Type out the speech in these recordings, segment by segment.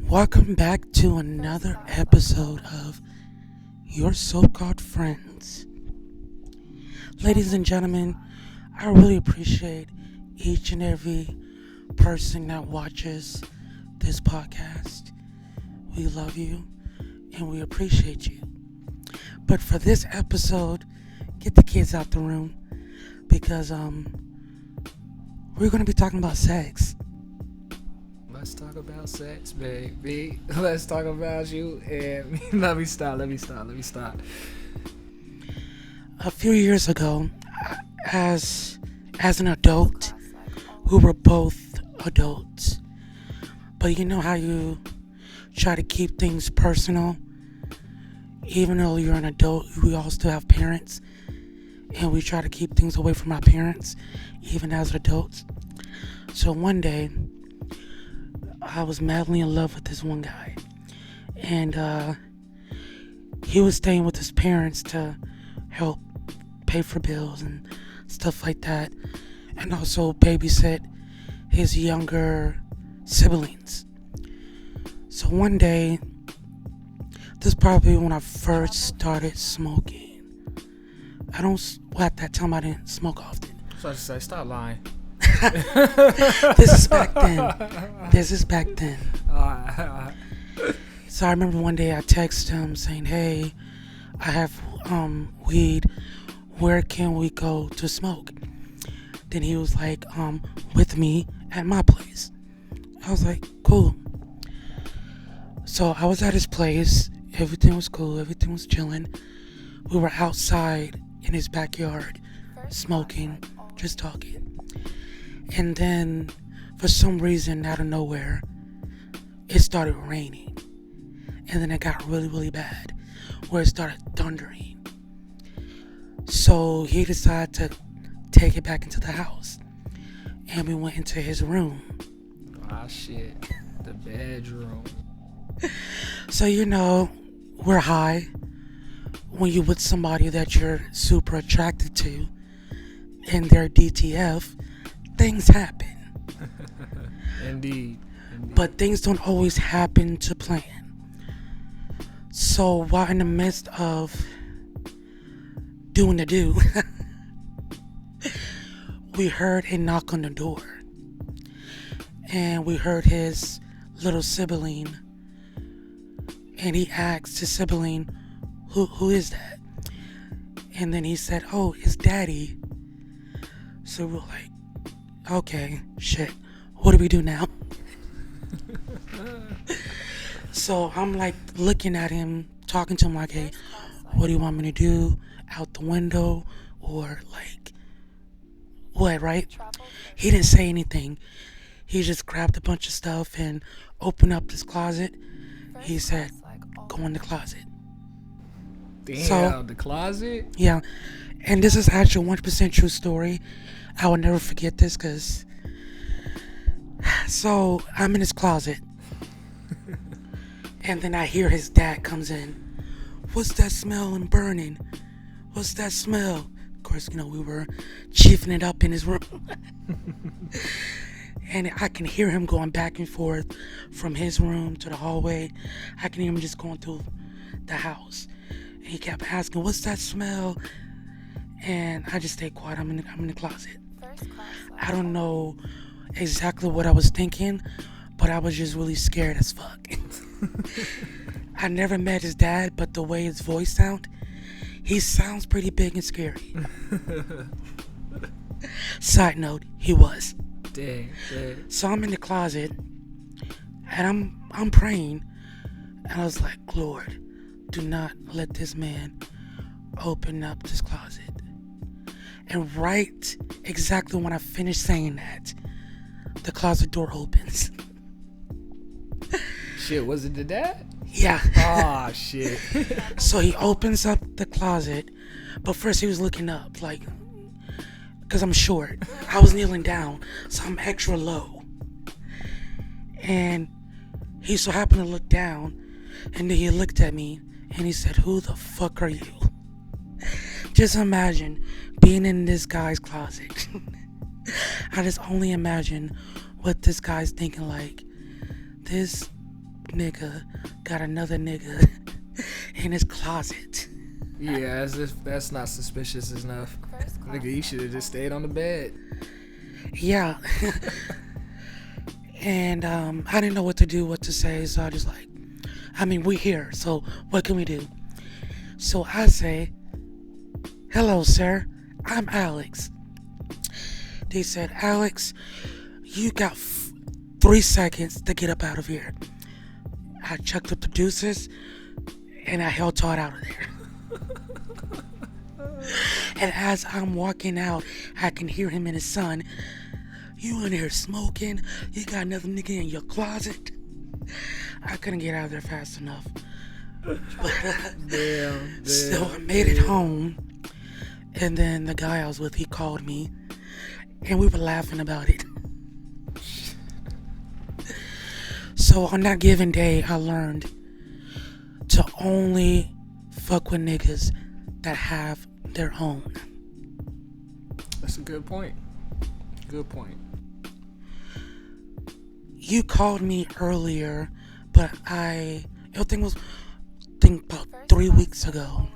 Welcome back to another episode of Your So-Called Friends. Ladies and gentlemen, I really appreciate each and every person that watches this podcast. We love you and we appreciate you. But for this episode, get the kids out the room because we're going to be talking about sex. Let's talk about sex, baby. Let's talk about you and me. Let me stop. A few years ago, as an adult, we were both adults. But you know how you try to keep things personal? Even though you're an adult, we all still have parents. And we try to keep things away from our parents, even as adults. So one day, I was madly in love with this one guy. And he was staying with his parents to help pay for bills and stuff like that. And also babysit his younger siblings. So one day, this is probably when I first started smoking. At that time I didn't smoke often. So I just say, stop lying. This is back then. Alright. So I remember one day I texted him saying, hey, I have weed. Where can we go to smoke? Then he was like, with me at my place. I was like, cool. So I was at his place. Everything was cool. Everything was chilling. We were outside in his backyard smoking, just talking. And then, for some reason, out of nowhere, it started raining. And then it got really, really bad, where it started thundering. So he decided to take it back into the house. And we went into his room. Ah, shit. The bedroom. So, we're high. When you're with somebody that you're super attracted to, and they're DTF, things happen. Indeed. But things don't always happen to plan. So while in the midst of doing the do, we heard a knock on the door. And we heard his little sibling. And he asked his sibling, who is that? And then he said, oh, it's daddy. So we're like, okay, shit, what do we do now? So I'm like looking at him, talking to him like, hey, what do you want me to do? Out the window? Or like, what, right? He didn't say anything. He just grabbed a bunch of stuff and opened up this closet. He said, go in the closet. Damn, so, the closet? Yeah, and this is actually a 100% true story. I will never forget this because... So, I'm in his closet. And then I hear his dad comes in. What's that smell and burning? What's that smell? Of course, we were chiefing it up in his room. And I can hear him going back and forth from his room to the hallway. I can hear him just going through the house. And he kept asking, what's that smell? And I just stayed quiet. I'm in the closet. I don't know exactly what I was thinking, but I was just really scared as fuck. I never met his dad, but the way his voice sounds, he sounds pretty big and scary. Side note, he was. Dang. So I'm in the closet, and I'm praying, and I was like, Lord, do not let this man open up this closet. And right exactly when I finished saying that, the closet door opens. Shit, was it the dad? Yeah. Ah, shit. So he opens up the closet, but first he was looking up, like, because I'm short. I was kneeling down, so I'm extra low. And he so happened to look down, and then he looked at me, and he said, who the fuck are you? Just imagine being in this guy's closet. I just only imagine what this guy's thinking, like, this nigga got another nigga in his closet. Yeah, as if that's not suspicious enough. Nigga, you should have just stayed on the bed. Yeah. And I didn't know what to do, what to say, so I just like, I mean, we're here, so what can we do? So I say, hello, sir, I'm Alex. They said, Alex, you got 3 seconds to get up out of here. I chucked up the deuces, and I held Todd out of there. And as I'm walking out, I can hear him and his son. You in here smoking? You got another nigga in your closet? I couldn't get out of there fast enough. Damn. So I made it home. And then the guy I was with, he called me. And we were laughing about it. So on that given day, I learned to only fuck with niggas that have their own. That's a good point. Good point. You called me earlier, but everything was, about 3 weeks ago.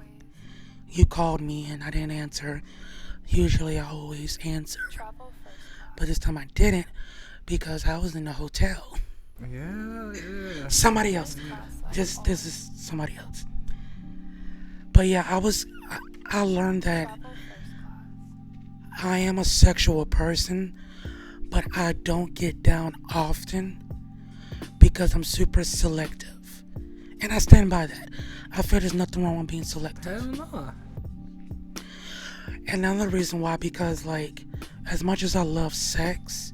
You called me and I didn't answer. Usually I always answer. But this time I didn't because I was in the hotel. Yeah. Somebody else. This is somebody else. But yeah, I learned that I am a sexual person, but I don't get down often because I'm super selective. And I stand by that. I feel there's nothing wrong with being selective. Hell no. And another reason why, because like, as much as I love sex,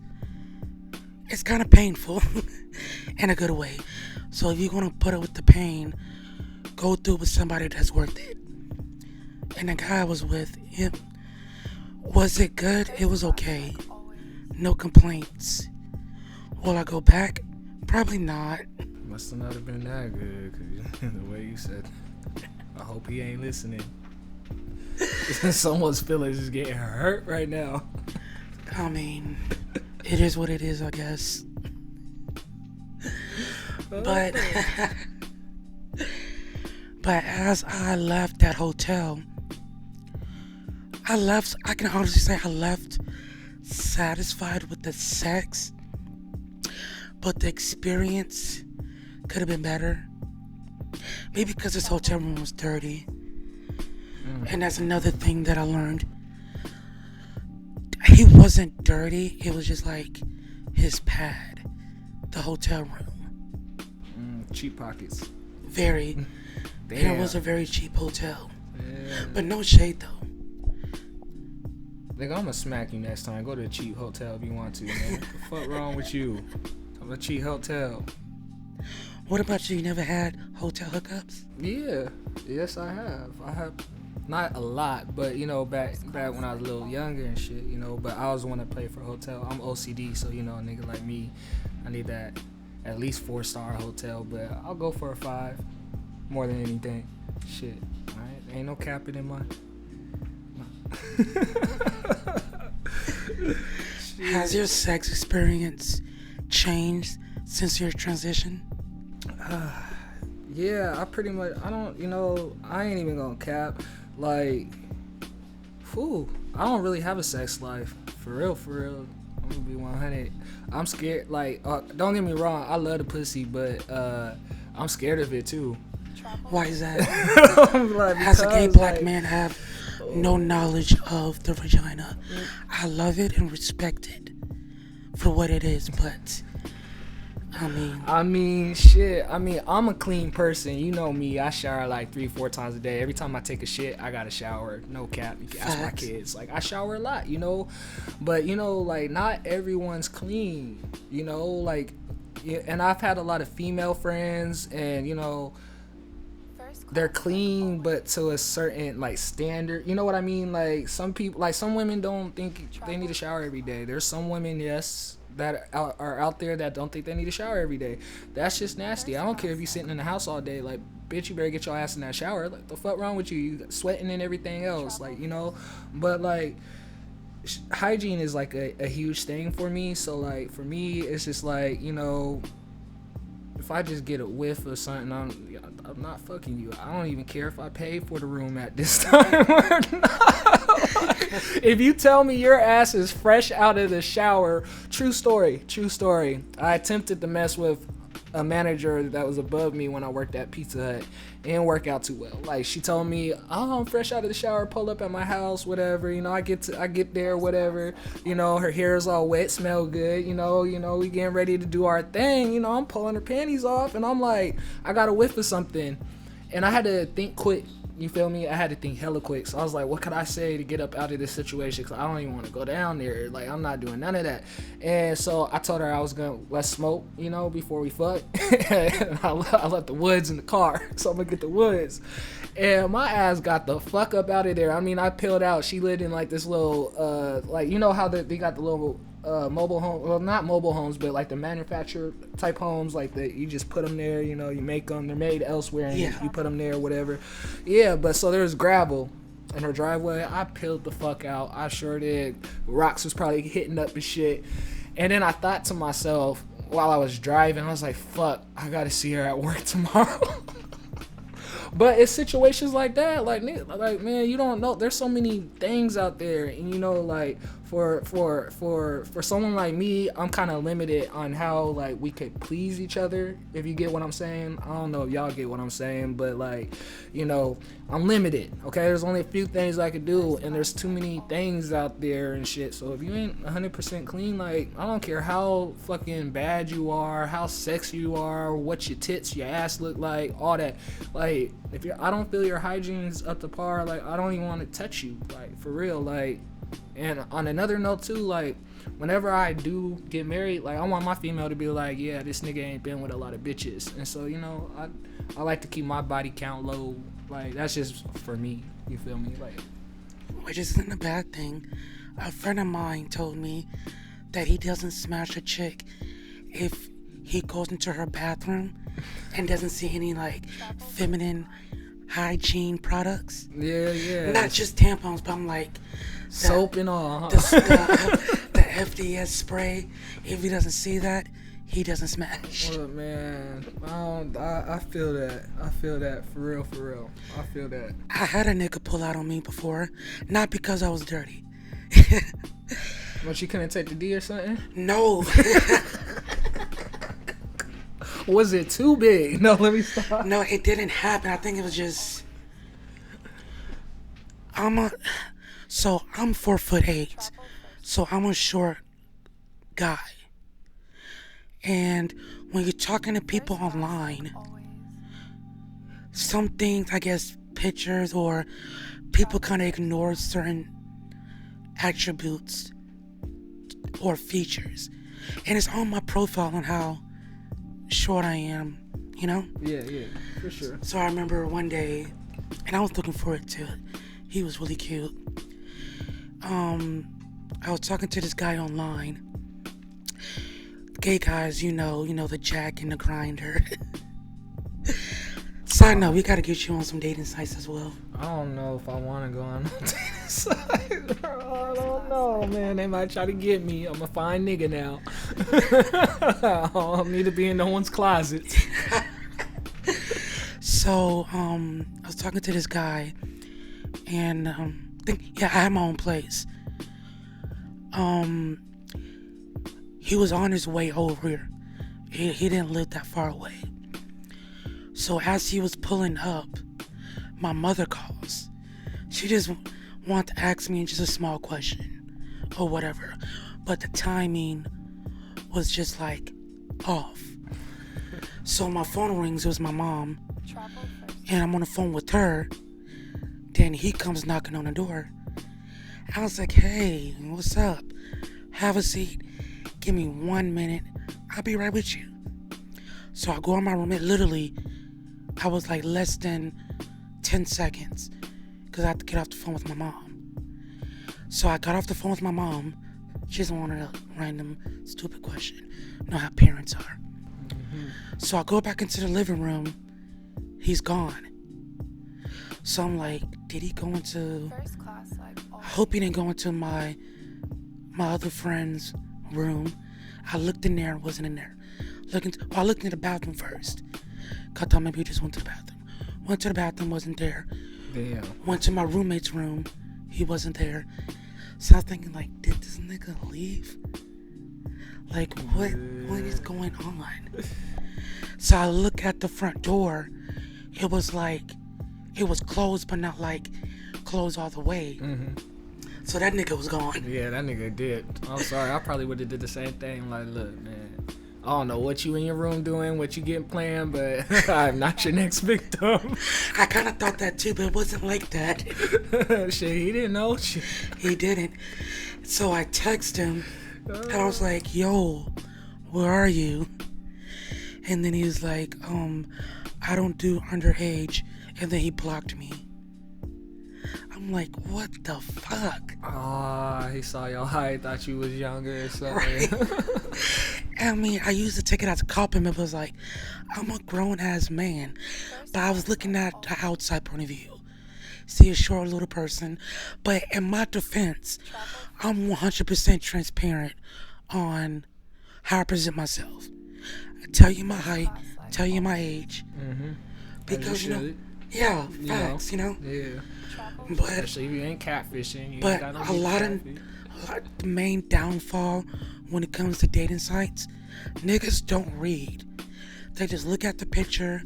it's kind of painful in a good way. So if you're gonna put it with the pain, go through with somebody that's worth it. And the guy I was with, was it good? It was okay. No complaints. Will I go back? Probably not. Must have not have been that good, cause the way you said, I hope he ain't listening. Someone's feelings is getting hurt right now. I mean, it is what it is, I guess. But as I left that hotel, I can honestly say I left satisfied with the sex, but the experience could have been better. Maybe because this hotel room was dirty. And that's another thing that I learned. He wasn't dirty, it was just like his pad, the hotel room. Cheap pockets. Very. Damn. It was a very cheap hotel. Yeah. But no shade though. Nigga, I'ma smack you next time. Go to a cheap hotel if you want to, man. What the fuck wrong with you? I'm a cheap hotel. What about you? You never had hotel hookups? Yeah. Yes, I have. I have not a lot, but you know, back when I was a little younger and shit, you know, but I always want to play for hotel. I'm OCD, so you know, a nigga like me, I need that at least 4-star hotel, but I'll go for a 5 more than anything. Shit. Alright? Ain't no capping in mine. Has your sex experience changed since your transition? Yeah, I pretty much, I ain't even gonna cap. Like, I don't really have a sex life. For real. I'm gonna be 100. I'm scared. Like, don't get me wrong, I love the pussy, but I'm scared of it too. Why is that? Like, As a gay black man have no knowledge of the vagina. I love it and respect it for what it is, but I mean, shit. I'm a clean person. You know me. I shower like 3-4 times a day. Every time I take a shit, I gotta shower. No cap. You can ask my kids. Like, I shower a lot, you know. But, you know, like, not everyone's clean, you know. Like, yeah, and I've had a lot of female friends, and, you know, they're clean, but to a certain, like, standard. You know what I mean? Like, some people, like, some women don't think they need to shower every day. There's some women, yes, that are out there that don't think they need to shower every day. That's just nasty. I don't care if you're sitting in the house all day. Like, bitch, you better get your ass in that shower. Like, the fuck wrong with you? You sweating and everything else. Like, you know. But, like, hygiene is, like, a huge thing for me. So, like, for me, it's just, like, you know, if I just get a whiff of something, I'm not fucking you. I don't even care if I pay for the room at this time or not. Like, if you tell me your ass is fresh out of the shower, true story. I attempted to mess with a manager that was above me when I worked at Pizza Hut. It didn't work out too well. Like, she told me, oh, I'm fresh out of the shower, pull up at my house, whatever, you know, I get there, whatever, you know, her hair is all wet, smell good, you know, we getting ready to do our thing, you know, I'm pulling her panties off, and I'm like, I got a whiff of something, and I had to think quick. You feel me? I had to think hella quick. So I was like, what could I say to get up out of this situation? Because I don't even want to go down there. Like, I'm not doing none of that. And so I told her I was going to let's smoke, you know, before we fuck. And I left the woods in the car. So I'm going to get the woods. And my ass got the fuck up out of there. I mean, I peeled out. She lived in like this little, like, you know how they got the little mobile home, well, not mobile homes, but like the manufacturer type homes, like that you just put them there, you know, you make them, they're made elsewhere, and you put them there, whatever. Yeah, but so there's gravel in her driveway. I peeled the fuck out. I sure did. Rocks was probably hitting up and shit. And then I thought to myself while I was driving, I was like, fuck, I gotta see her at work tomorrow. But it's situations like that, like man, you don't know. There's so many things out there, and you know, like for someone like me, I'm kind of limited on how like we could please each other. If you get what I'm saying, I don't know if y'all get what I'm saying, but like, you know, I'm limited. Okay, there's only a few things I could do, and there's too many things out there and shit. So if you ain't 100% clean, like, I don't care how fucking bad you are, how sexy you are, what your tits, your ass look like, all that. Like, if I don't feel your hygiene's up to par, like, I don't even want to touch you, like, for real. Like, and on another note too, like, whenever I do get married, like, I want my female to be like, yeah, this nigga ain't been with a lot of bitches. And so, you know, I like to keep my body count low. Like, that's just for me, you feel me? Like, which isn't a bad thing. A friend of mine told me that he doesn't smash a chick if he goes into her bathroom and doesn't see any like feminine hygiene products. Yeah. Not just tampons, but I'm like soap and all. The FDS spray. If he doesn't see that, he doesn't smash. Well, man, I feel that. I feel that for real. I feel that. I had a nigga pull out on me before, not because I was dirty. But you couldn't take the D or something? No. Was it too big? No, let me stop. No, it didn't happen. I think it was just. I'm 4'8", so I'm a short guy. And when you're talking to people online, some things, I guess, pictures or people kind of ignore certain attributes or features. And it's on my profile on how short I am, you know? Yeah, for sure. So I remember one day, and I was looking forward to it. He was really cute. I was talking to this guy online. Gay guys, you know the Jack and the Grinder. Side note, we gotta get you on some dating sites as well. I don't know if I want to go on a dating site. I don't know, man. They might try to get me. I'm a fine nigga now. I don't need to be in no one's closet. So, I was talking to this guy, and I had my own place. He was on his way over here. He didn't live that far away. So as he was pulling up, my mother calls. She just wanted to ask me just a small question or whatever. But the timing was just like off. So my phone rings, it was my mom. And I'm on the phone with her. Then he comes knocking on the door. I was like, hey, what's up? Have a seat. Give me 1 minute. I'll be right with you. So I go in my room. It literally, I was like less than 10 seconds because I had to get off the phone with my mom. So I got off the phone with my mom. She doesn't want a random stupid question. Know how parents are. Mm-hmm. So I go back into the living room. He's gone. So I'm like, did he go into... I hope he didn't go into my other friend's room. I looked in there and wasn't in there. I looked in the bathroom first. I thought maybe he just went to the bathroom. Went to the bathroom, wasn't there. Damn. Went to my roommate's room, he wasn't there. So I was thinking, like, did this nigga leave? Like, what is going on? So I look at the front door. It was closed, but not like closed all the way. Mm-hmm. So that nigga was gone. Yeah, that nigga did. I'm sorry. I probably would have did the same thing. Like, look, man, I don't know what you in your room doing, what you getting planned, but I'm not your next victim. I kind of thought that too, but it wasn't like that. Shit, he didn't know. Shit. He didn't. So I text him, and I was like, yo, where are you? And then he was like, I don't do underage. And then he blocked me. I'm like, what the fuck? He saw your height, thought you was younger or something. Right. I mean, I used to take it as a compliment, but it was like, I'm a grown-ass man. But I was looking at the outside point of view. See a short little person. But in my defense, I'm 100% transparent on how I present myself. I tell you my height, tell you my age. Mm-hmm. Because, yeah, facts, Yeah. But especially if you ain't catfishing. You but ain't got no a lot of the main downfall when it comes to dating sites, niggas don't read. They just look at the picture,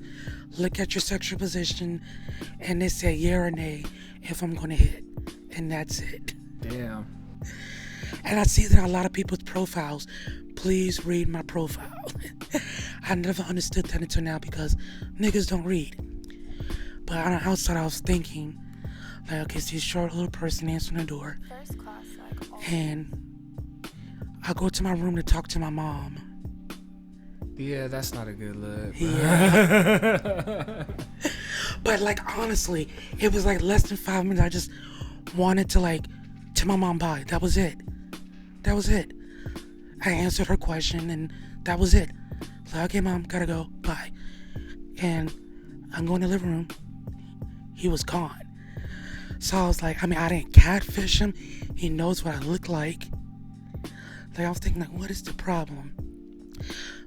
look at your sexual position, and they say yeah or nay if I'm gonna hit, and that's it. Damn. And I see that on a lot of people's profiles. Please read my profile. I never understood that until now because niggas don't read. But on the outside, I was thinking, like, okay, see a short little person answering the door. And I go to my room to talk to my mom. Yeah, that's not a good look. Yeah. But, like, honestly, it was like less than 5 minutes. I just wanted to, like, tell my mom bye. That was it. That was it. I answered her question, and that was it. Like, okay, mom, gotta go. Bye. And I'm going to the living room. He was gone. So I was like, I mean, I didn't catfish him. He knows what I look like. Like, I was thinking, like, what is the problem?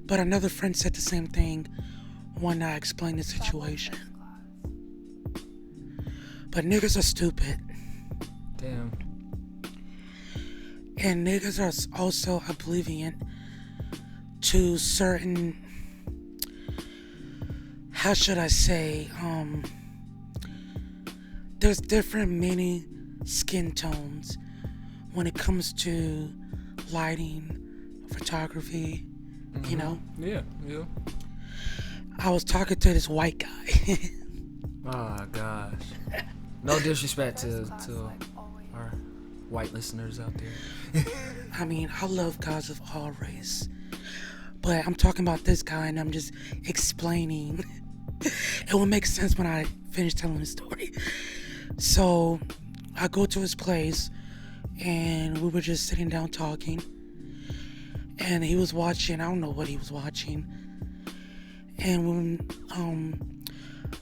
But another friend said the same thing when I explained the situation. But niggas are stupid. Damn. And niggas are also oblivious to certain, how should I say, there's different many skin tones when it comes to lighting, photography, Mm-hmm. Yeah. I was talking to this white guy. Oh, gosh. No disrespect to our white listeners out there. I mean, I love guys of all race. But I'm talking about this guy and I'm just explaining. It will make sense when I finish telling the story. So I go to his place and we were just sitting down talking. And he was watching, I don't know what he was watching. And when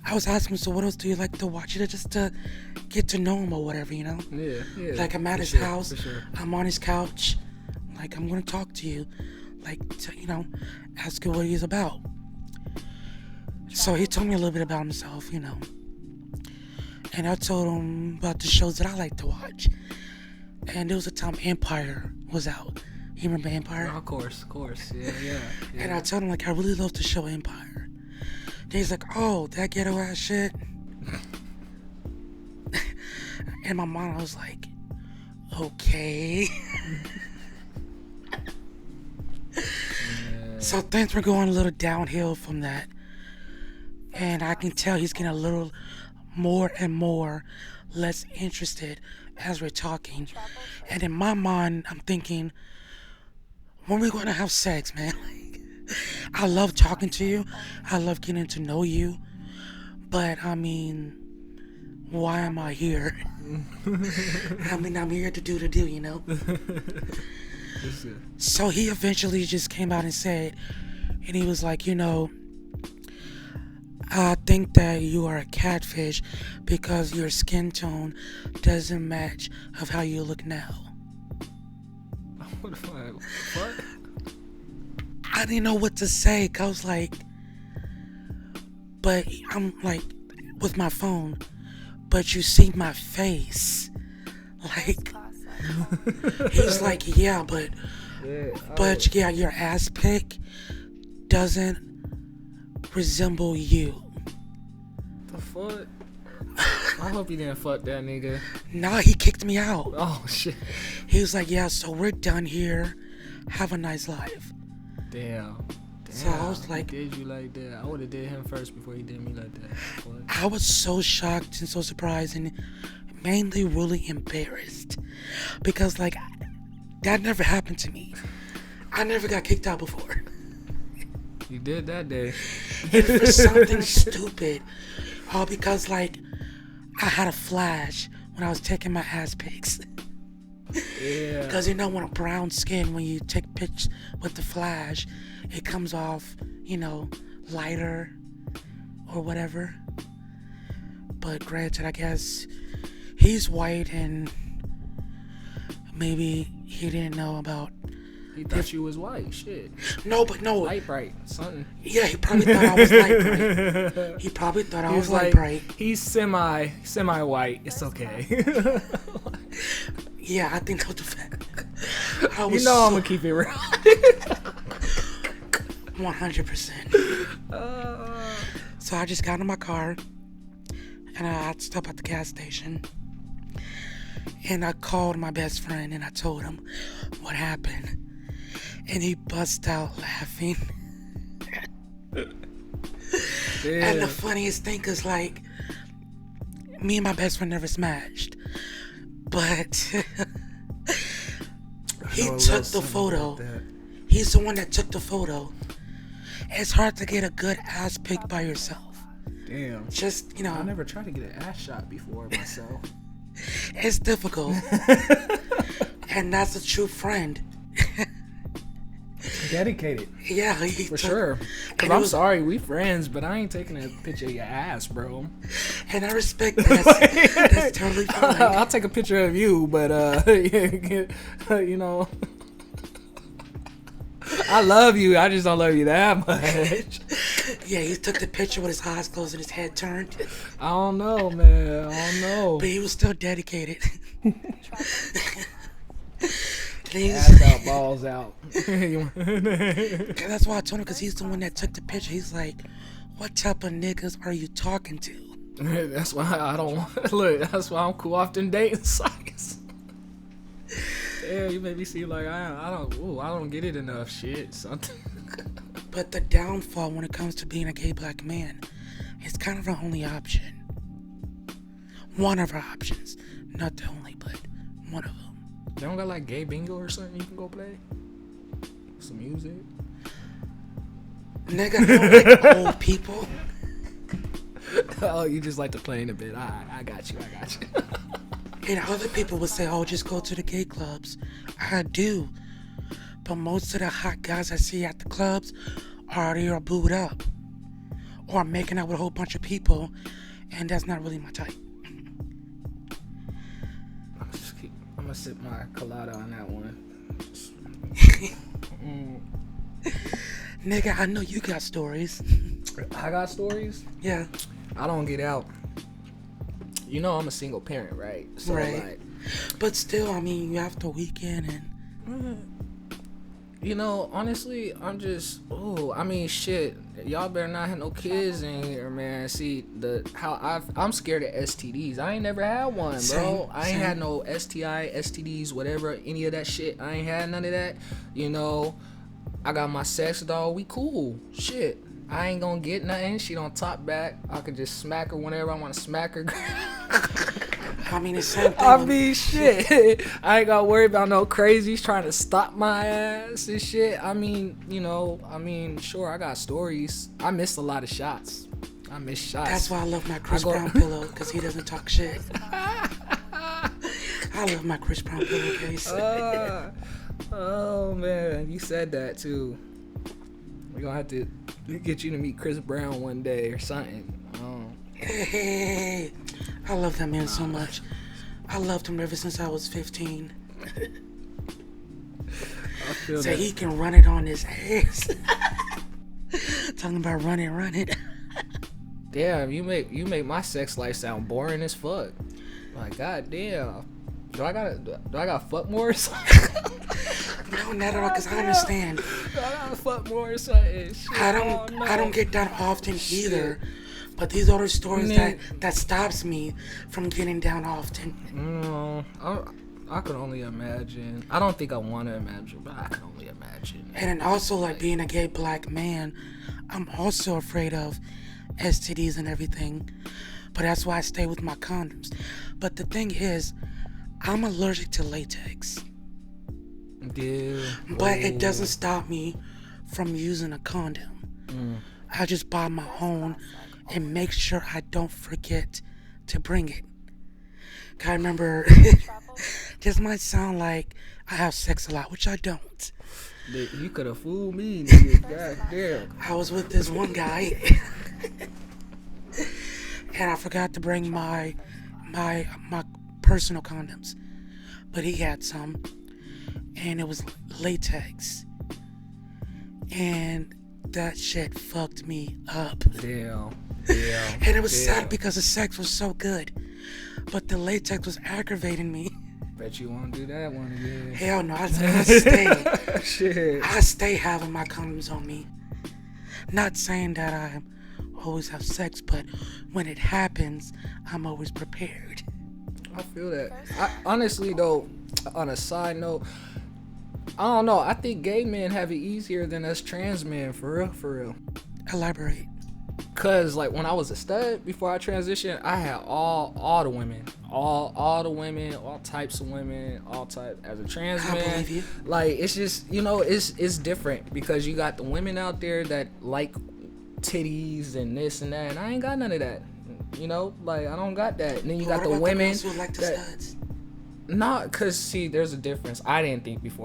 I was asking him, so what else do you like to watch? Just to get to know him or whatever, Yeah. Like I'm at his house, I'm on his couch, like I'm gonna talk to you, like to, ask you what he's about. So he told me a little bit about himself, and I told him about the shows that I like to watch. And there was a time Empire was out. You remember Empire? Oh, of course. Yeah. And I told him, like, I really love the show Empire. And he's like, oh, that ghetto ass shit. And my mom was like, okay. Yeah. So things were going a little downhill from that. And I can tell he's getting a little more and more less interested as we're talking. And in my mind, I'm thinking, when are we going to have sex, man? Like, I love talking to you. I love getting to know you. But, I mean, why am I here? I mean, I'm here to do the deal, So he eventually just came out and said, and he was like, I think that you are a catfish because your skin tone doesn't match of how you look now. What? I didn't know what to say. I was like, but I'm like, with my phone, but you see my face. Like, he's like, yeah, but yeah, your ass pic doesn't resemble you. The fuck? I hope you didn't fuck that nigga. Nah, he kicked me out. Oh shit. He was like, yeah, so we're done here. Have a nice life. Damn. So I was like, he did you like that? I would have did him first before he did me like that. What? I was so shocked and so surprised and mainly really embarrassed because like that never happened to me. I never got kicked out before. You did that day. And for something stupid. All because like I had a flash when I was taking my ass pics. Yeah. Because you know when a brown skin, when you take pics with the flash, it comes off, you know, lighter or whatever. But granted, I guess he's white and maybe he didn't know about. He thought you was white. Shit. No. Light bright. Something. Yeah, he probably thought I was light bright. He probably thought I was light bright. He's semi white. It's okay. Yeah, I think that was the fact. You know I'm gonna keep it real. 100%. So I just got in my car and I stopped at the gas station and I called my best friend and I told him what happened and he bust out laughing. And the funniest thing is like me and my best friend never smashed, but he took the photo. He's the one that took the photo. It's hard to get a good ass pic by yourself. Damn. Just, you know. I never tried to get an ass shot before myself. It's difficult. And that's a true friend. Dedicated. Yeah, for sure. Cause I'm sorry, we friends, but I ain't taking a picture of your ass, bro. And I respect that. That's totally fine. I'll take a picture of you, but you know, I love you. I just don't love you that much. Yeah, he took the picture with his eyes closed and his head turned. I don't know, man. I don't know. But he was still dedicated. Ass out, balls out. That's why I told him, because he's the one that took the picture. He's like, what type of niggas are you talking to? That's why I don't look. That's why I'm cool off them dating sites. Yeah, you made me seem like I don't get it enough. Shit, something. But the downfall when it comes to being a gay black man is kind of our only option. One of our options, not the only, but one of them. They don't got like gay bingo or something you can go play? Some music? Nigga, I don't like old people. Oh, you just like to play in a bit. I got you. And other people would say, oh, just go to the gay clubs. I do. But most of the hot guys I see at the clubs are either booed up or making out with a whole bunch of people, and that's not really my type. I'm gonna sip my colada on that one. Nigga, I know you got stories. I got stories? Yeah. I don't get out. You know I'm a single parent, right? So right. Like, but still, I mean, you have the weekend and... You know, honestly, I'm just, I mean, shit. Y'all better not have no kids in here, man. See, I'm scared of STDs. I ain't never had one, bro. I ain't had no STI, STDs, whatever, any of that shit. I ain't had none of that. You know, I got my sex doll. We cool. Shit. I ain't gonna get nothing. She don't talk back. I can just smack her whenever I want to smack her. I mean, it's same thing. I mean, shit. I ain't gotta worry about no crazies trying to stop my ass and shit. I mean, you know, sure, I got stories. I missed a lot of shots. I missed shots. That's why I love my Chris Brown pillow, because he doesn't talk shit. I love my Chris Brown pillowcase. Oh, man. You said that, too. We're gonna have to get you to meet Chris Brown one day or something. Hey, I love that man so much. I loved him ever since I was 15. Feel so that. he can run it on his ass. Talking about run it. Damn, you make my sex life sound boring as fuck. Like, goddamn. Do I gotta fuck more or something? No, not at all, because I understand. Do I gotta fuck more or something? Shit, I no. don't get that often Shit. either. But these are the stories Man. that stops me from getting down often. I can only imagine. I don't think I want to imagine, but I can only imagine. And then also, like, being a gay black man, I'm also afraid of STDs and everything. But that's why I stay with my condoms. But the thing is, I'm allergic to latex. Yeah. But it doesn't stop me from using a condom. I just buy my own and make sure I don't forget to bring it. I remember, this might sound like I have sex a lot, which I don't. You could have fooled me, nigga. God damn. I was with this one guy, and I forgot to bring my personal condoms, but he had some, and it was latex, and that shit fucked me up. Damn. And it was sad because the sex was so good, but the latex was aggravating me. Bet you won't do that one again. Hell no, I stay. Shit. I stay having my condoms on me. Not saying that I always have sex, but when it happens, I'm always prepared. I feel that. Honestly, though, on a side note, I don't know. I think gay men have it easier than us trans men, for real. Elaborate. Cause like when I was a stud before I transitioned, I had all the women, all the women, all types of women, all type. As a trans I man, believe you. like it's just it's different because you got the women out there that like titties and this and that, and I ain't got none of that. Like I don't got that. And then you got the women who like the that, studs? Nah, cause see, there's a difference. I didn't think it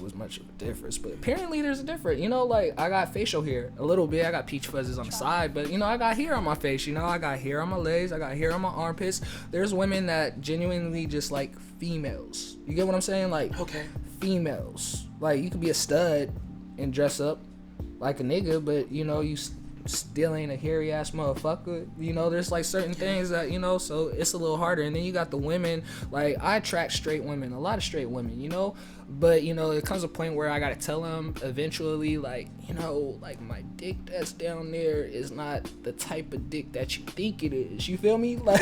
was much of a difference, but apparently there's a difference. Like I got facial hair a little bit. I got peach fuzzes on the side, but I got hair on my face. I got hair on my legs. I got hair on my armpits. There's women that genuinely just like females. You get what I'm saying? Like Okay. females. Like you could be a stud and dress up like a nigga, but you still ain't a hairy ass motherfucker. There's like certain things that so it's a little harder. And then you got the women. Like I attract straight women, a lot of straight women, but it comes a point where I gotta tell them eventually, like like my dick that's down there is not the type of dick that you think it is. You feel me? Like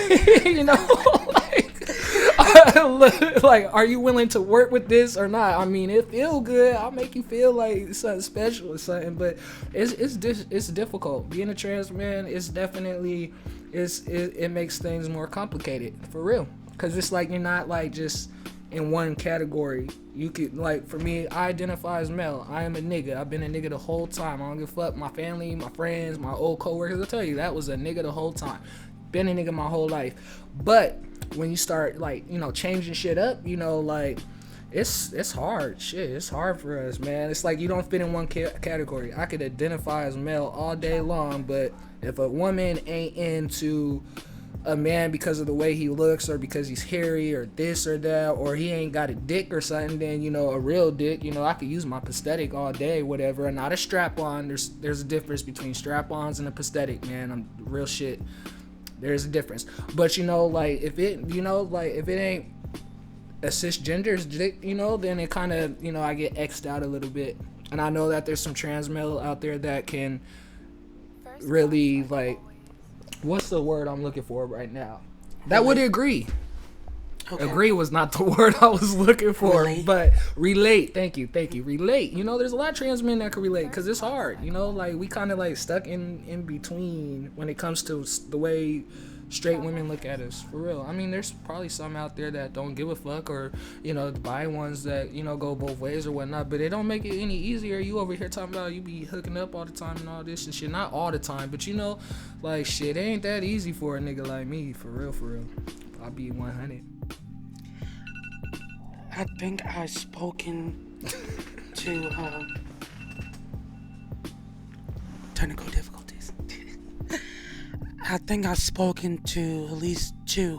like are you willing to work with this or not? I mean, it feel good. I'll make you feel like something special or something, but it's difficult being a trans man. It's definitely it makes things more complicated for real, because it's like you're not like just in one category. You could, like, for me, I identify as male. I am a nigga. I've been a nigga the whole time. I don't give a fuck. My family, my friends, my old coworkers will tell you that was a nigga the whole time. Been a nigga my whole life. But when you start like changing shit up, like it's hard. Shit, it's hard for us, man. It's like you don't fit in one category. I could identify as male all day long, but if a woman ain't into a man because of the way he looks or because he's hairy or this or that, or he ain't got a dick or something, then a real dick, I could use my prosthetic all day, whatever, and not a strap-on. There's a difference between strap-ons and a prosthetic, man. I'm real shit. There's a difference. But like if it if it ain't a cisgender's dick, then it kind of I get X'd out a little bit. And I know that there's some trans male out there that can really, like, what's the word I'm looking for right now? That would agree. Okay. Agree was not the word I was looking for, but relate. Thank you. Relate. There's a lot of trans men that can relate because it's hard. Like we kind of like stuck in between when it comes to the way straight women look at us, for real. I mean, there's probably some out there that don't give a fuck, or the bi ones that go both ways or whatnot, but it don't make it any easier. You over here talking about you be hooking up all the time and all this and shit. Not all the time, but like shit, it ain't that easy for a nigga like me, for real. I'll be 100. I think I've spoken to technical difficulties. I think I've spoken to at least 2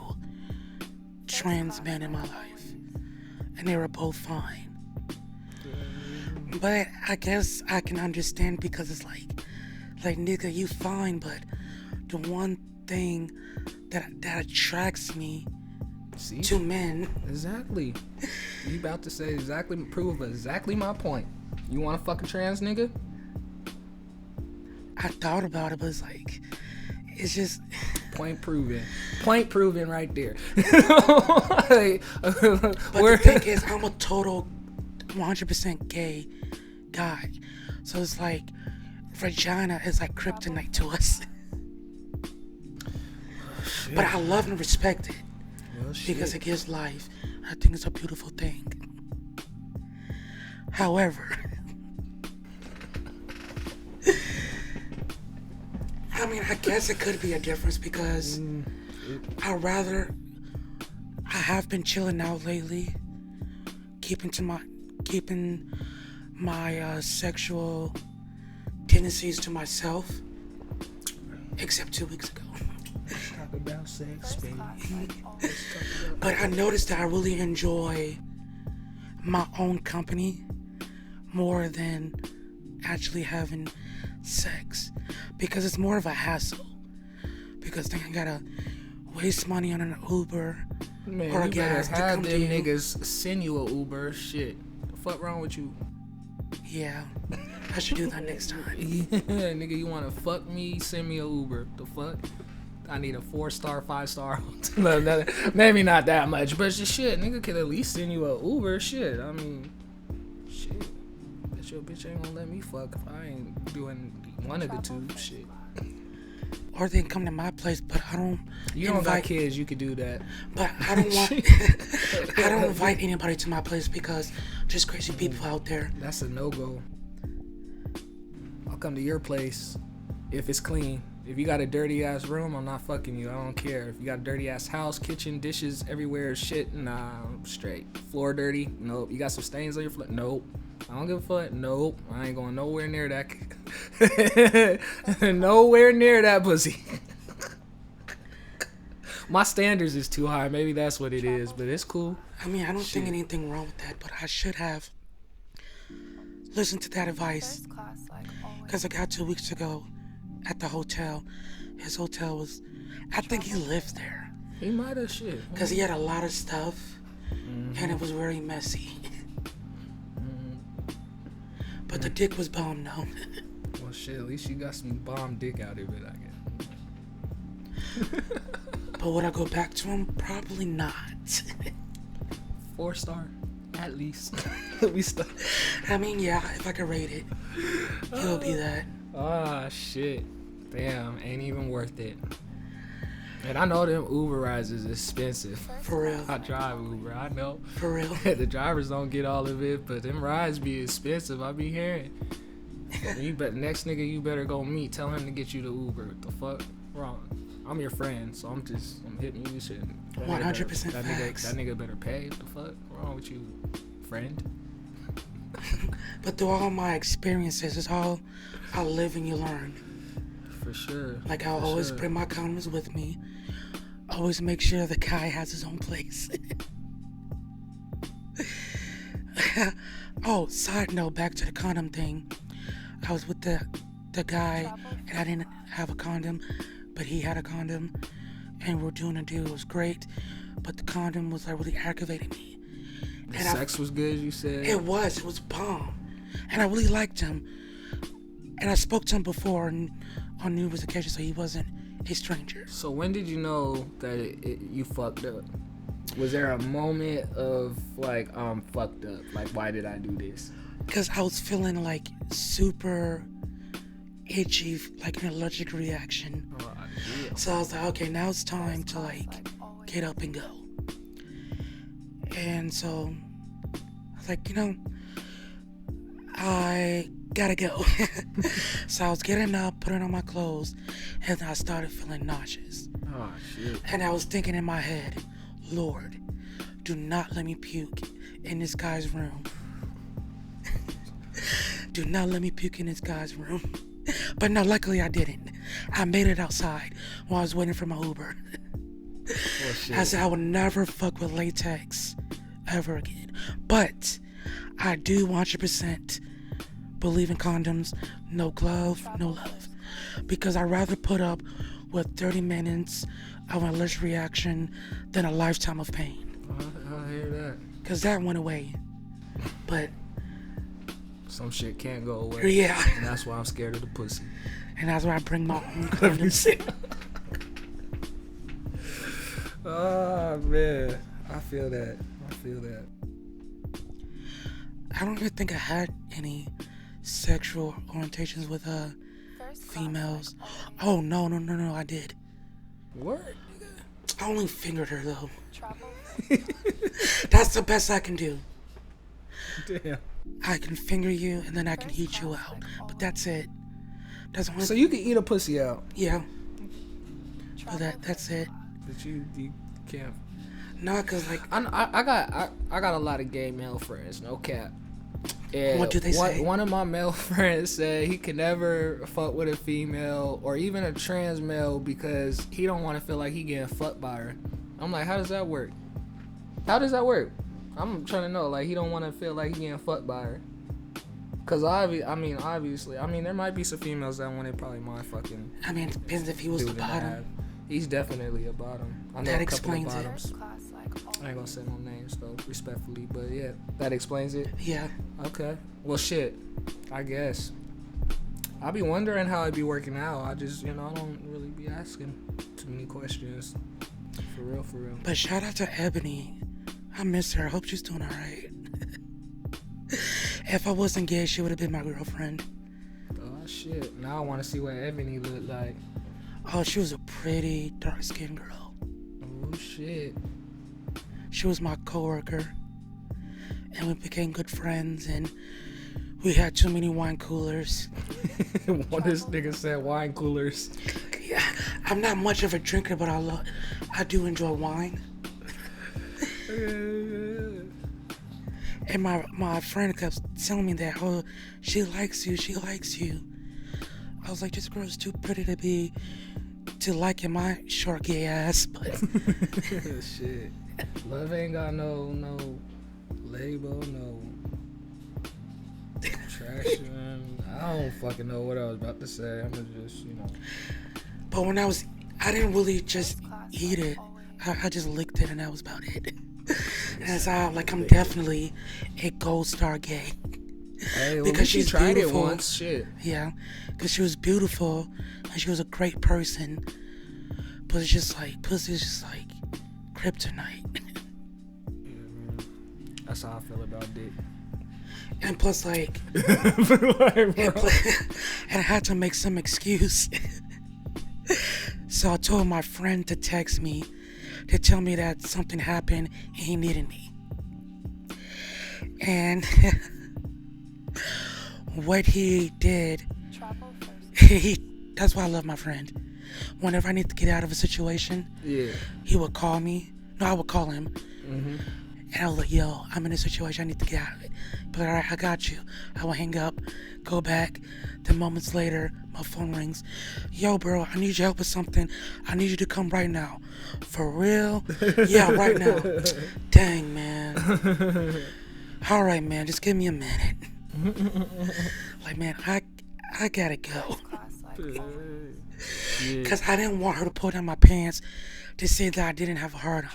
trans men in my life, and they were both fine. But I guess I can understand because it's like nigga, you fine, but the one thing that attracts me See? to men. Exactly. You about to say prove exactly my point. You want a fucking trans nigga? I thought about it, but it's like, it's just point proven. Point proven right there. But the thing is, I'm a total 100% gay guy, so it's like vagina is like kryptonite to us. But I love and respect it because it gives life. I think it's a beautiful thing. However, I mean, I guess it could be a difference because I have been chilling out lately, keeping my sexual tendencies to myself, except 2 weeks ago. Talk about sex, baby. But I noticed that I really enjoy my own company more than actually having sex, because it's more of a hassle, because then I gotta waste money on an Uber or a gas to come to you. Niggas send you a Uber. Shit, the fuck wrong with you? Yeah, I should do that next time. Yeah, nigga, you wanna fuck me? Send me a Uber. The fuck? I need a 4-star, 5-star. Maybe not that much, but shit, nigga could at least send you a Uber. Shit, I mean, shit. Bet your bitch ain't gonna let me fuck if I ain't doing one of the two. Shit. Or they can come to my place, but I don't. You don't got kids, you could do that. But I don't want. I don't invite anybody to my place because there's crazy people out there. That's a no-go. I'll come to your place if it's clean. If you got a dirty ass room, I'm not fucking you. I don't care. If you got a dirty ass house, kitchen, dishes everywhere, shit, nah, I'm straight. Floor dirty? Nope. You got some stains on your floor? Nope. I don't give a fuck. Nope. I ain't going nowhere near that. Nowhere near that pussy. My standards is too high. Maybe that's what it is, but it's cool. I mean, I don't think anything wrong with that, but I should have listened to that advice. Because I got 2 weeks ago at the hotel. His hotel was, I think he lived there. He might have shit. Because he had a lot of stuff, and it was very messy. But the dick was bomb, though. Well, shit, at least you got some bomb dick out of it, I guess. But would I go back to him? Probably not. 4-star, at least. Let me stop. I mean, yeah, if I could rate it, he'll be that. Ah, shit. Damn, ain't even worth it. And I know them Uber rides is expensive. For real. I drive Uber, I know. For real. The drivers don't get all of it, but them rides be expensive. I be hearing. Next nigga you better go meet. Tell him to get you the Uber. What the fuck wrong? I'm your friend, so I'm hitting you shit. 100% facts. That nigga better pay. What the fuck wrong with you, friend? But through all my experiences, it's all I live and you learn. For sure. Like I'll always bring my condoms with me. Always make sure the guy has his own place. Oh, side note, back to the condom thing. I was with the guy and I didn't have a condom, but he had a condom, and we were doing a deal. It was great, but the condom was like really aggravating me. The sex was good, you said? It was bomb, and I really liked him. And I spoke to him before on numerous occasions, so he wasn't a stranger. So when did you know that you fucked up? Was there a moment of like, I'm fucked up? Like, why did I do this? Because I was feeling like super itchy, like an allergic reaction. Oh, yeah. So I was like, okay, now it's time to like get up and go. And so I was like, I gotta go. So I was getting up, putting on my clothes, and I started feeling nauseous. Oh, shit. And I was thinking in my head, Lord, do not let me puke in this guy's room. Do not let me puke in this guy's room. But no, luckily I didn't. I made it outside while I was waiting for my Uber. Oh, shit. I said I would never fuck with latex ever again. But I do 100% believe in condoms, no glove, no love. Because I'd rather put up with 30 minutes of an allergic reaction than a lifetime of pain. I hear that. Because that went away. But some shit can't go away. yeah. And that's why I'm scared of the pussy. And that's why I bring my own condoms. Oh, man. I feel that. I don't even think I had any sexual orientations with females. Oh, no, I did. What? I only fingered her, though. That's the best I can do. Damn. I can finger you, and then I can eat you out. But that's it. That's only. So you can eat a pussy out? Yeah. But that's it. But you can't. No, cause like I got a lot of gay male friends, no cap. And what do they say? One of my male friends said he could never fuck with a female or even a trans male because he don't want to feel like he getting fucked by her. I'm like, how does that work? I'm trying to know. Like, he don't want to feel like he getting fucked by her. Cause obviously, there might be some females that want it probably mind fucking. I mean, it depends if he was the bottom. He's definitely a bottom. I know that a couple of explains bottoms. it. I ain't gonna say no names though, respectfully, but yeah, that explains it. Yeah. Okay. Well, shit. I guess. I be wondering how it be working out. I just, I don't really be asking too many questions. For real. But shout out to Ebony. I miss her. I hope she's doing alright. If I wasn't gay, she would have been my girlfriend. Oh shit. Now I want to see what Ebony looked like. Oh, she was a pretty dark-skinned girl. Oh shit. She was my coworker, and we became good friends, and we had too many wine coolers. What this nigga said, wine coolers. Yeah, I'm not much of a drinker, but I do enjoy wine. And my friend kept telling me that, oh, she likes you. I was like, this girl's too pretty to like in my short gay ass, but shit. Love ain't got no label, no attraction. I don't fucking know what I was about to say. I'm gonna just, But when I didn't really just eat it. I just licked it, and that was about it. And it's like I'm definitely a gold star gay. Hey, because she's tried beautiful. It once. Shit. Yeah, because she was beautiful and she was a great person. But it's just like pussy is just like kryptonite. That's how I feel about dick. And plus, like, and I had to make some excuse. So I told my friend to text me to tell me that something happened and he needed me. And what he did, that's why I love my friend. Whenever I need to get out of a situation, he would call me. No, I would call him. Mm-hmm. And I was like, yo, I'm in a situation, I need to get out of it. But all right, I got you. I will hang up, go back. Then moments later, my phone rings. Yo, bro, I need your help with something. I need you to come right now. For real? Yeah, right now. Dang, man. All right, man, just give me a minute. Like, man, I gotta go. Because I didn't want her to pull down my pants to say that I didn't have a heart on.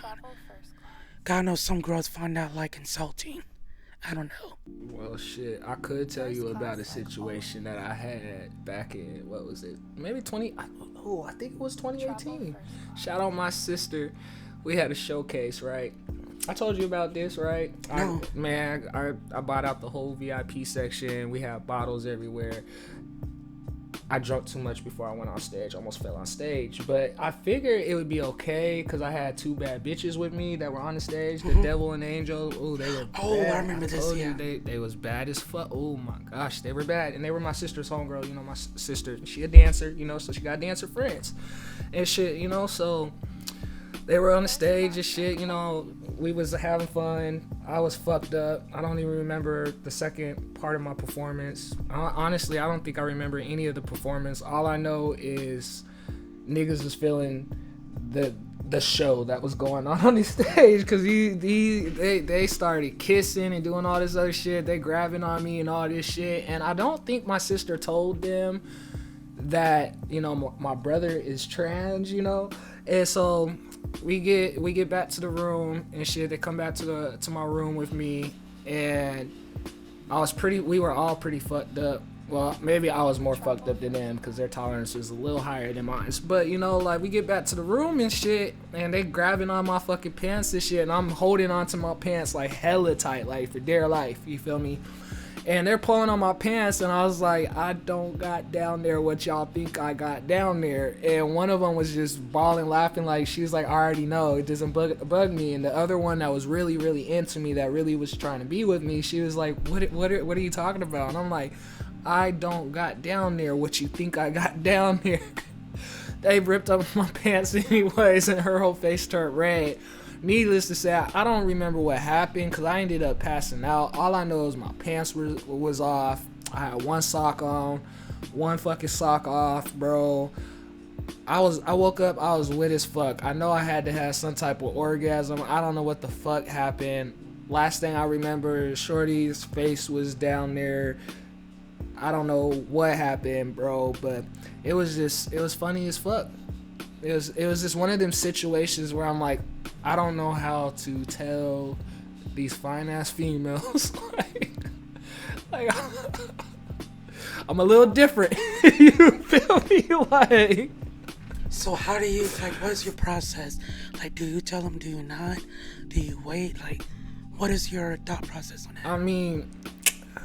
God knows some girls find that like insulting. I don't know. Well, shit, I could tell you about a situation that I had back in, what was it? Maybe I think it was 2018. Shout out my sister. We had a showcase, right? I told you about this, right? No. I bought out the whole VIP section. We had bottles everywhere. I drank too much before I went on stage. Almost fell on stage. But I figured it would be okay because I had two bad bitches with me that were on the stage. The devil and the angel. Oh, they were bad. I remember this, yeah. They was bad as fuck. Oh, my gosh. They were bad. And they were my sister's homegirl. My sister. She a dancer, so she got dancer friends. And shit, so they were on the stage and shit, we was having fun. I was fucked up. I don't even remember the second part of my performance. Honestly, I don't think I remember any of the performance. All I know is niggas was feeling the the show that was going on the stage, because they started kissing and doing all this other shit. They grabbing on me and all this shit, and I don't think my sister told them that, you know, my brother is trans, you know. And so we get back to the room and shit. They come back to my room with me, and we were all pretty fucked up. Well, maybe I was more fucked up than them because their tolerance was a little higher than mine. But, you know, like, we get back to the room and shit, and they grabbing on my fucking pants and shit, and I'm holding on to my pants, like, hella tight, like, for dear life, you feel me? And they're pulling on my pants, and I was like, I don't got down there what y'all think I got down there. And one of them was just bawling, laughing, like, she was like, I already know, it doesn't bug me. And the other one that was really, really into me, that really was trying to be with me, she was like, what are you talking about? And I'm like, I don't got down there what you think I got down there. They ripped up my pants anyways, and her whole face turned red. Needless to say, I don't remember what happened because I ended up passing out. All I know is my pants was off. I had one sock on, one fucking sock off, bro. I woke up, I was wet as fuck. I know I had to have some type of orgasm. I don't know what the fuck happened. Last thing I remember, Shorty's face was down there. I don't know what happened, bro, but it was funny as fuck. It was just one of them situations where I'm like, I don't know how to tell these fine ass females like I'm a little different. You feel me? Like, so how do you, like, what's your process? Like, do you tell them, do you not? Do you wait? Like, what is your thought process on that? I mean,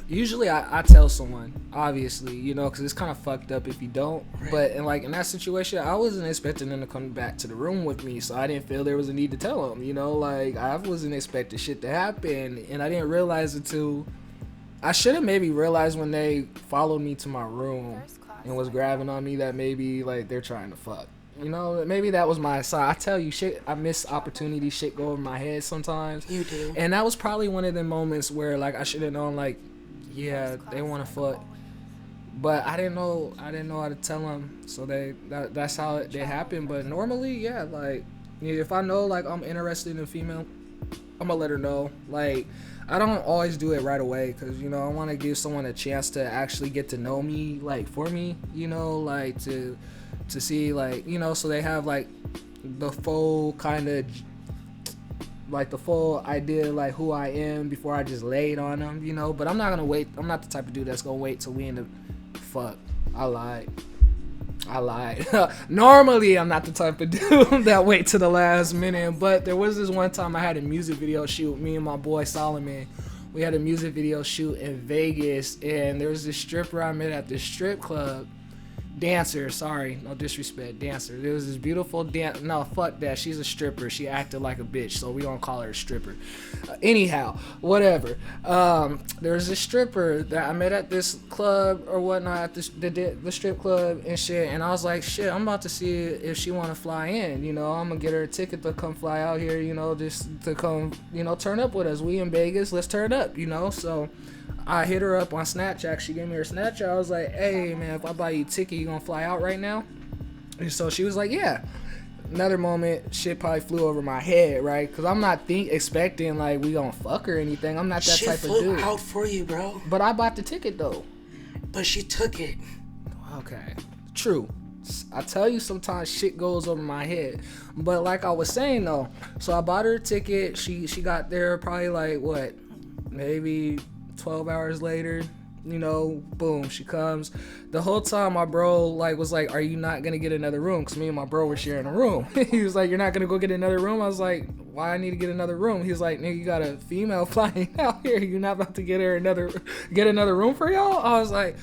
usually I tell someone, obviously, you know, because it's kind of fucked up if you don't. Right. But in that situation, I wasn't expecting them to come back to the room with me, so I didn't feel there was a need to tell them, you know. Like, I wasn't expecting shit to happen, and I didn't realize it till I should have maybe realized when they followed me to my room and was grabbing on me that maybe, like, they're trying to fuck. You know, maybe that was my sign. I tell you, shit, I miss opportunities. Shit go over my head sometimes. You do. And that was probably one of the moments where, like, I should have known, like, yeah, they want to fuck, but I didn't know how to tell them. So that's how it happened. But normally, yeah, like, if I know, like, I'm interested in a female, I'm gonna let her know. Like, I don't always do it right away because, you know, I want to give someone a chance to actually get to know me, like, for me, you know, like, to see, like, you know, so they have, like, the full kind of, like, the full idea, like, who I am before I just lay it on them, you know. But I'm not gonna wait. I'm not the type of dude that's gonna wait till we end up fuck. I lied. Normally, I'm not the type of dude that wait to the last minute. But there was this one time I had a music video shoot. Me and my boy Solomon, we had a music video shoot in Vegas, and there was this stripper I met at this strip club. Dancer, sorry, no disrespect, dancer. There was this beautiful no, fuck that, she's a stripper. She acted like a bitch, so we gonna call her a stripper. Anyhow, whatever. There was this stripper that I met at this club or whatnot, at the strip club and shit, and I was like, shit, I'm about to see if she wanna fly in, you know. I'm gonna get her a ticket to come fly out here, you know, just to come, you know, turn up with us. We in Vegas, let's turn up, you know. So I hit her up on Snapchat. She gave me her Snapchat. I was like, hey, man, if I buy you a ticket, you gonna fly out right now? And so she was like, yeah. Another moment, shit probably flew over my head, right? Because I'm not expecting, like, we gonna fuck or anything. I'm not that shit type of flew dude. out for you, bro. But I bought the ticket, though. But she took it. Okay. True. I tell you, sometimes shit goes over my head. But like I was saying, though, so I bought her a ticket. She got there probably, like, what, maybe 12 hours later, you know, boom, she comes. The whole time my bro, like, was like, are you not gonna get another room? Because me and my bro were sharing a room. He was like, you're not gonna go get another room? I was like, why I need to get another room? He was like, nigga, you got a female flying out here, you're not about to get another room for y'all? I was like,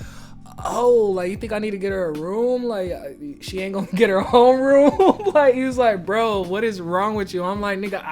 oh, like, you think I need to get her a room? Like, she ain't gonna get her own room? Like, he was like, bro, what is wrong with you? I'm like, nigga,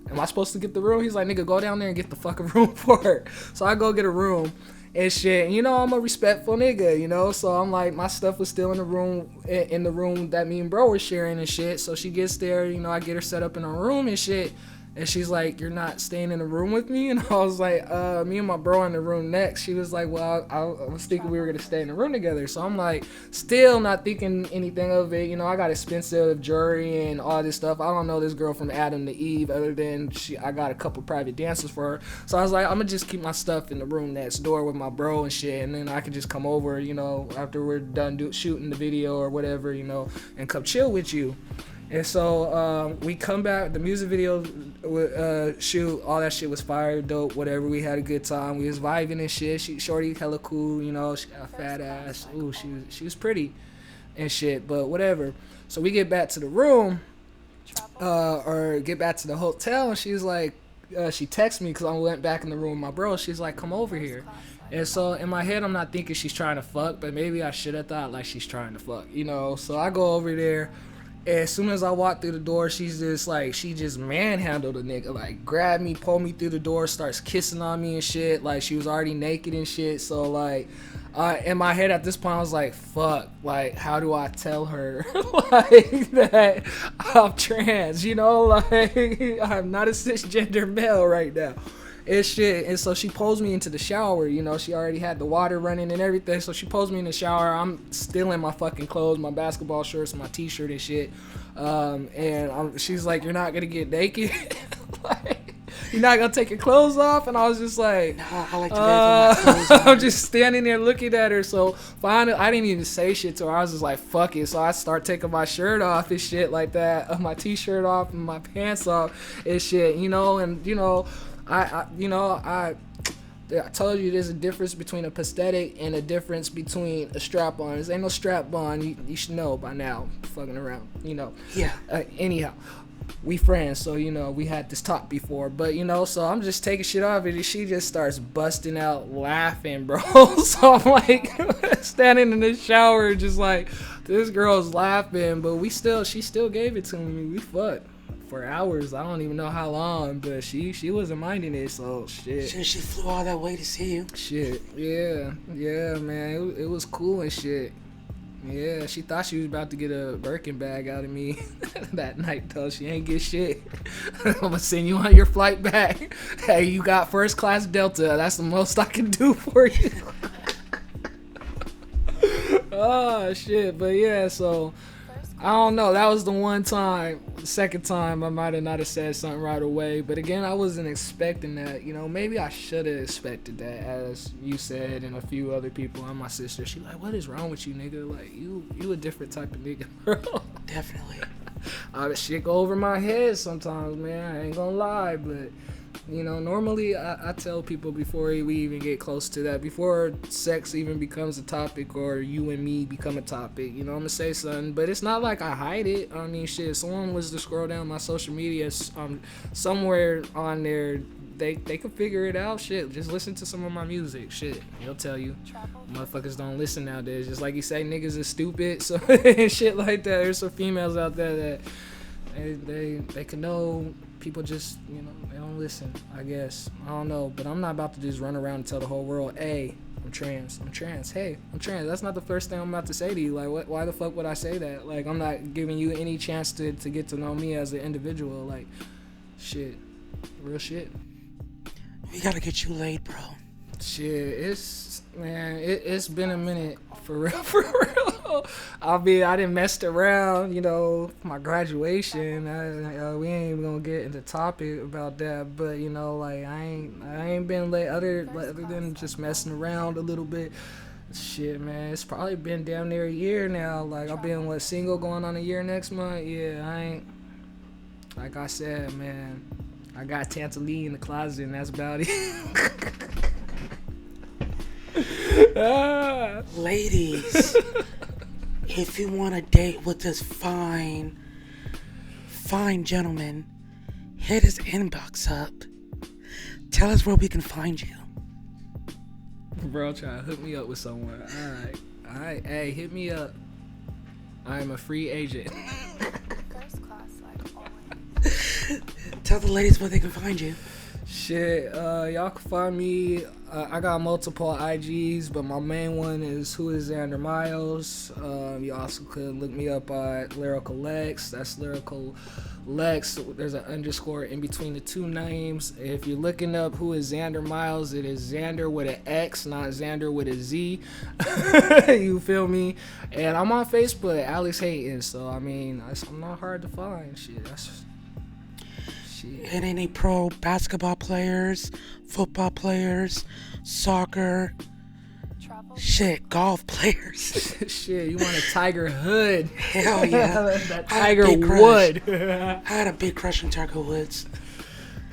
am I supposed to get the room? He's like, nigga, go down there and get the fucking room for her. So I go get a room and shit. You know, I'm a respectful nigga, you know? So I'm like, my stuff was still in the room that me and bro were sharing and shit. So she gets there, you know, I get her set up in her room and shit. And she's like, you're not staying in the room with me? And I was like, me and my bro in the room next. She was like, well, I was thinking we were going to stay in the room together. So I'm like, still not thinking anything of it. You know, I got expensive jewelry and all this stuff. I don't know this girl from Adam to Eve other than I got a couple private dances for her. So I was like, I'm going to just keep my stuff in the room next door with my bro and shit. And then I could just come over, you know, after we're done shooting the video or whatever, you know, and come chill with you. And so we come back, the music video shoot, all that shit was fire, dope, whatever. We had a good time. We was vibing and shit. Shorty hella cool, you know. She got a fat ass. Ooh, she was pretty and shit, but whatever. So we get back to the room, or get back to the hotel, and she's like, she texted me because I went back in the room with my bro. She's like, come over here. And so in my head, I'm not thinking she's trying to fuck, but maybe I should have thought like she's trying to fuck, you know. So I go over there. As soon as I walk through the door, she just manhandled a nigga, like grabbed me, pulled me through the door, starts kissing on me and shit. Like she was already naked and shit. So like, in my head at this point, I was like, fuck, like how do I tell her like that I'm trans? You know, like I'm not a cisgender male right now. And shit, and so she pulls me into the shower, you know, she already had the water running and everything, so she pulls me in the shower. I'm still in my fucking clothes, my basketball shorts, my t-shirt and shit, and she's like, you're not gonna get naked? Like, you're not gonna take your clothes off? And I was just like, no, I like to my clothes on. I'm just standing there looking at her. So finally, I didn't even say shit to her. I was just like, fuck it. So I start taking my shirt off and shit like that, my t-shirt off and my pants off and shit, you know. And you know, I told you there's a difference between a prosthetic and a difference between a strap-on. There ain't no strap-on. You should know by now. Fucking around, you know. Yeah. Anyhow, we friends, so you know we had this talk before. But you know, so I'm just taking shit off, and she just starts busting out laughing, bro. So I'm like standing in the shower, just like this girl's laughing, but she still gave it to me. We fucked for hours. I don't even know how long, but she wasn't minding it, so shit. She flew all that way to see you. Shit, yeah, man, it was cool and shit. Yeah, she thought she was about to get a Birkin bag out of me that night, though. She ain't get shit. I'm gonna send you on your flight back. Hey, you got first class Delta. That's the most I can do for you. Oh shit, but yeah, so I don't know. That was the one time. The second time, I might have not have said something right away. But again, I wasn't expecting that. You know, maybe I should have expected that, as you said, and a few other people. And my sister, she like, what is wrong with you, nigga? Like, you a different type of nigga, bro. Definitely. Shit go over my head sometimes, man. I ain't gonna lie, but you know, normally I tell people before we even get close to that, before sex even becomes a topic or you and me become a topic, you know, I'm gonna say something, but it's not like I hide it. I mean, shit, if someone was to scroll down my social media, somewhere on there, they could figure it out. Shit, just listen to some of my music. Shit, he'll tell you. Motherfuckers don't listen nowadays. Just like you say, niggas is stupid, so and shit like that. There's some females out there that they can know. People just, you know, they don't listen, I guess. I don't know, but I'm not about to just run around and tell the whole world, hey, I'm trans. Hey, I'm trans. That's not the first thing I'm about to say to you. Like, why the fuck would I say that? Like, I'm not giving you any chance to get to know me as an individual. Like, shit. Real shit. We gotta get you laid, bro. Shit, it's been a minute, for real. I didn't messed around, you know, my graduation. We ain't even gonna get into topic about that, but you know, like I ain't been late other than just messing around a little bit. Shit, man, it's probably been damn near a year now. Like I've been single going on a year next month. Yeah, I ain't, like I said, man, I got Tantalene in the closet and that's about it. Ladies, if you want to date with this fine gentleman, hit his inbox up. Tell us where we can find you. Bro, try to hook me up with someone. All right. Hey, hit me up. I am a free agent. Tell the ladies where they can find you. Shit, y'all can find me. I got multiple IGs, but my main one is Who is Xander Miles. You also could look me up at Lyrical Lex. That's Lyrical Lex. There's an underscore in between the two names. If you're looking up Who is Xander Miles, it is Xander with an X, not Xander with a Z. You feel me? And I'm on Facebook, Alex Hayton. So I mean, I'm not hard to find. Shit, that's. And any pro basketball players, football players, soccer, shit, golf players. Shit, you want a Tiger Hood? Hell yeah. That Tiger Wood. I had a big crush on Tiger Woods.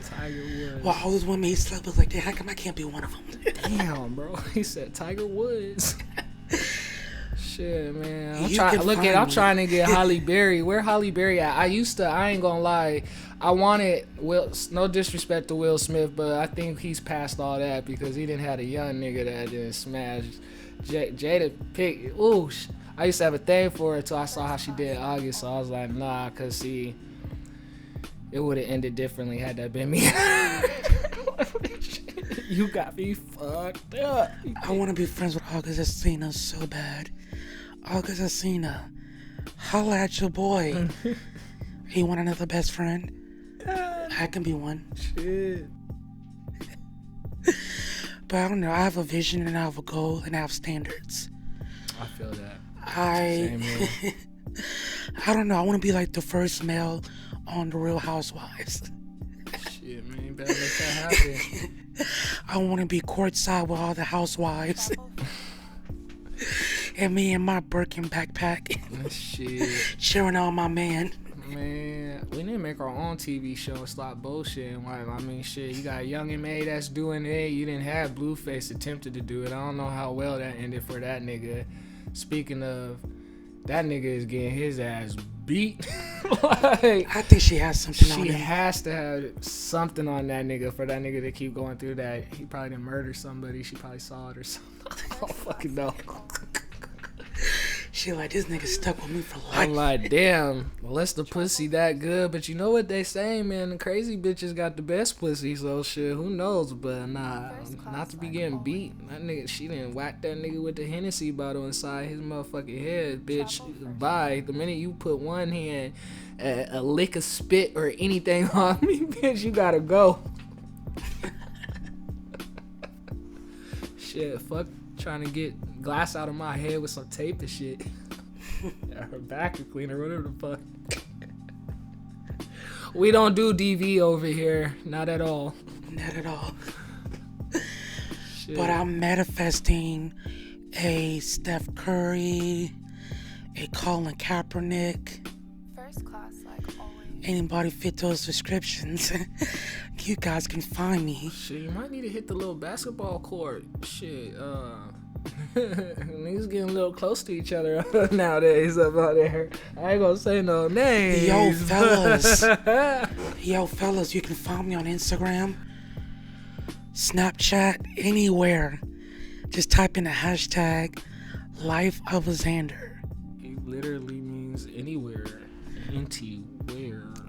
Tiger Woods. Well, all those women he slept with, like, damn, how come I can't be one of them? Damn, bro. He said Tiger Woods. Shit, man. I'm trying to get Holly Berry. Where Holly Berry at? I ain't gonna lie. I wanted no disrespect to Will Smith, but I think he's past all that because he didn't have a young nigga that didn't smash. Jada pick. Ooh, I used to have a thing for her till I saw how she did August, so I was like, nah, cause see, it would have ended differently had that been me. You got me fucked up. I want to be friends with August Alsina so bad. August Alsina, holla at your boy. He want another best friend? I can be one. Shit. But I don't know. I have a vision and I have a goal and I have standards. I feel that. I don't know. I want to be like the first male on The Real Housewives. Shit, man. You better make that happen. I want to be courtside with all the housewives. And me in my Birkin backpack. Shit. Cheering on my man. Man, we need to make our own TV show and stop bullshitting. Like, I mean, shit, you got Young M.A. that's doing it. You didn't have Blueface attempted to do it. I don't know how well that ended for that nigga. Speaking of, that nigga is getting his ass beat. Like, I think she has something on him. She has to have something on that nigga for that nigga to keep going through that. He probably didn't murder somebody. She probably saw it or something. I don't fucking know. She like, this nigga stuck with me for life. I'm like, damn, unless the pussy that good. But you know what they say, man, the crazy bitches got the best pussy, so shit, who knows? But nah, not to be getting beat. That nigga, she didn't whack that nigga with the Hennessy bottle inside his motherfucking head, bitch. Bye. The minute you put one hand, a lick of spit or anything on me, bitch, you gotta go. Shit, fuck trying to get glass out of my head with some tape and shit. Her vacuum cleaner, whatever the fuck. We don't do DV over here, not at all. Not at all. Shit. But I'm manifesting a Steph Curry, a Colin Kaepernick. First class, like always. Anybody fit those descriptions, you guys can find me. Shit, you might need to hit the little basketball court. Shit, niggas getting a little close to each other nowadays up out there. I ain't gonna say no names. Yo, fellas, you can find me on Instagram, Snapchat, anywhere. Just type in the hashtag Life of a Xander. It literally means anywhere.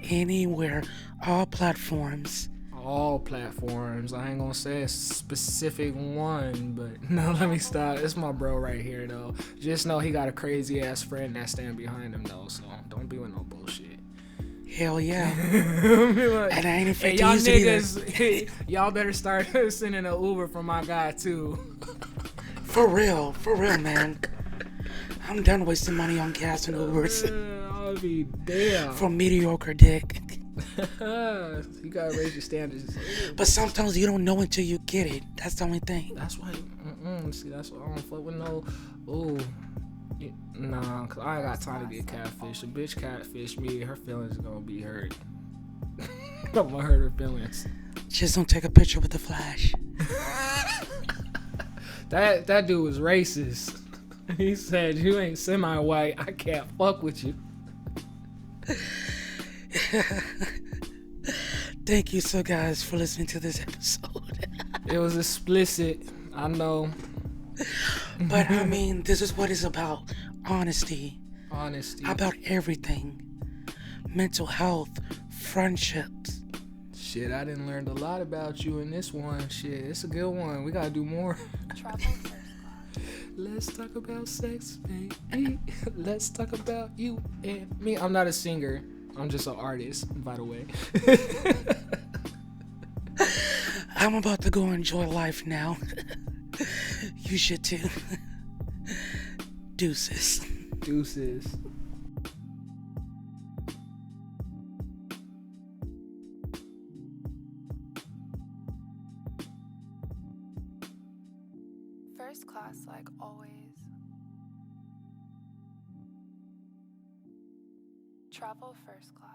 Anywhere. All platforms. All platforms. I ain't gonna say a specific one, but no, let me stop. It's my bro right here, though. Just know he got a crazy ass friend that stand behind him, though. So don't be with no bullshit. Hell yeah. Like, and I ain't afraid y'all to use niggas, it either. Y'all better start sending an Uber for my guy too. For real, man. I'm done wasting money on gas and Ubers. I'll be damn. For mediocre dick. You gotta raise your standards. But sometimes you don't know until you get it. That's the only thing. That's why. See, that's why I don't fuck with no. Ooh. Nah, cause I ain't got time to get catfish. A bitch catfish me, her feelings gonna be hurt. I'm gonna hurt her feelings. Just don't take a picture with the flash. That dude was racist. He said, you ain't semi-white, I can't fuck with you. Thank you so guys for listening to this episode. It was explicit, I know. But I mean, this is what it's about. Honesty. Honesty. About everything. Mental health. Friendships. Shit, I didn't learn a lot about you in this one. Shit, it's a good one. We gotta do more. Travel first class. Let's talk about sex, baby. Let's talk about you and me. I'm not a singer. I'm just an artist, by the way. I'm about to go enjoy life now. You should too. Deuces. Deuces. First class like always. Travel first class.